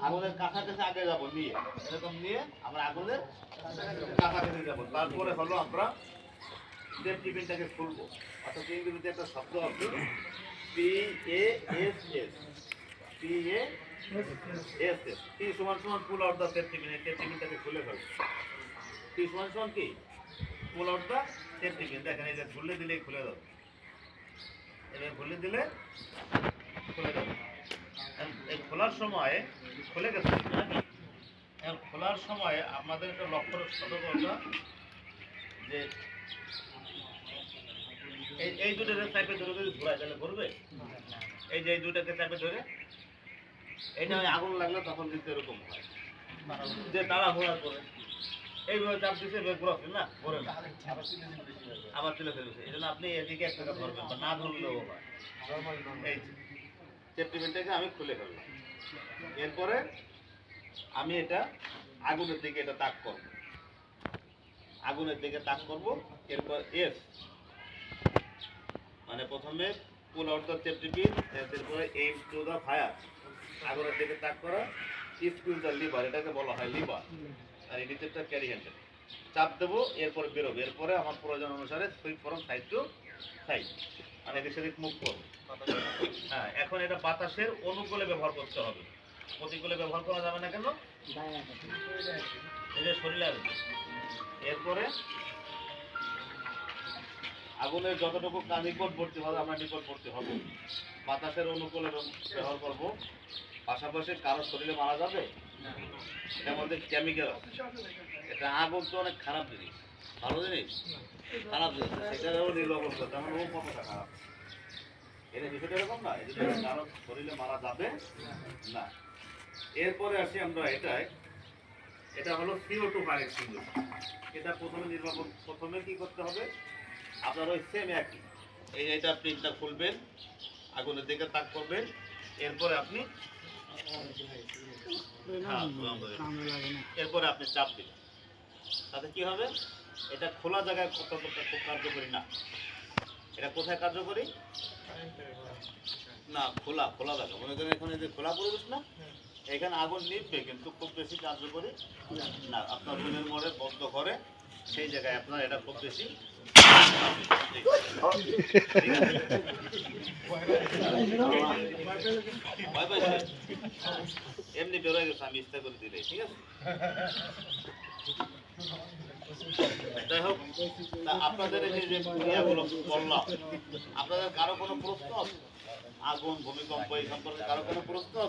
আগুনের কাছাকাছি আগে যাব নিয়ে এরকম নিয়ে আমরা আগুনের কাছাকাছি যাব। তারপরে হলো আমরা সেফটি পিনটাকে খুলবো। অর্থাৎ ইংরেজিতে একটা শব্দ আছে PASS, PASS, P সমান সমান pull out the safety pin. Safety পিনটাকে খুলে ফেলবো। P সমান সমান কি pull out the safety pin. দেখেন এই যে খুলে দিলেই খুলে যাবে, এবার খুলে দিলে খুলে যাবে। এই খোলার সময় খুলে গেছে নাকি? খোলার সময় আপনাদের একটা লক্ষ্য সতর্কতা যে এই দুটোকে চাপে ধরে যদি ঘোরায় তাহলে ঘুরবে। এই যে এই দুটাকে চাপে ধরে এটা আগুন লাগলে তখন কিন্তু এরকম হয় যে তারা ঘোরা করে এইভাবে চাপ দিচ্ছে ঘোরাচ্ছে না, ঘোরে না, আবার তুলে ফেলছে। এই জন্য আপনি এদিকে একটা ধরবেন বা না ধরলেও হয়। এই সেফটি পিনটাকে আমি খুলে ফেললাম। এরপরে আমি এটা আগুনের দিকে এটা তাক করব, আগুনের দিকে তাক করব। এরপর এস মানে প্রথমে পুল আউট দ্য সেফটি পিন, এরপরে এইম টু দ্য ফায়ার, আগুনের দিকে তাক করা, স্কুইজ দ্য লিভার, এটাকে বলা হয় লিভার। আর এই নিচেরটা ক্যারি হ্যান্ডেল, চাপ দেবো, এরপরে বেরোবে। এরপরে আমার প্রয়োজন অনুসারে sweep from side to side, মানে এদিক সেদিক মুভ করবো। হ্যাঁ, এখন এটা বাতাসের অনুকূলে ব্যবহার করতে হবে, প্রতিকূলে ব্যবহার করা যাবে না। কেন? এই যে শরীরে আসবে। এরপরে আগুনের যতটুকু নিকটবর্তী হবে আমরা নিকটবর্তী হব, বাতাসের অনুকূলে ব্যবহার করব। পাশাপাশি কারো শরীরে মারা যাবে, এটার মধ্যে কেমিক্যাল আছে। এটা আগুন তো অনেক খারাপ জিনিস, ভালো জিনিস খারাপ জিনিস, সেটারও নীল অবস্থা, তেমন ও কতটা খারাপ। এটা বিষয়টা এরকম না, এটা কারো শরীরে মারা যাবে না। এরপরে আসি আমরা এটাই, এটা হলো CO2 ফায়ার এক্সটিংগুইশার। এটা প্রথমে কি করতে হবে আপনার ওই সেম একই এইটা পিনটা খুলবেন, আগুনের দিকে তাক করবেন। এরপরে আপনি এরপরে আপনি চাপ দিবেন, তাতে কি হবে? এটা খোলা জায়গায় কতটা খুব কার্যকরী না। এটা কোথায় কার্যকরী না? খোলা খোলা জায়গা, মনে করেন এখানে যে খোলা পরিবেশ না, এখানে আগুন নিভবে কিন্তু খুব বেশি কার্যকরী না। আপনার রুমের মোড়ে বন্ধ করে সেই জায়গায় আপনার এটা খুব বেশি এমনি বেরোয় গেছে, আমি ইচ্ছা করে দিলে ঠিক আছে। যাই হোক, আপনাদের এই যে ক্রিয়াগুলো বললাম, আপনাদের কারো কোনো প্রশ্ন আছে? আগুন, ভূমিকম্প এই সম্পর্কে কারো কোনো প্রশ্ন আছে?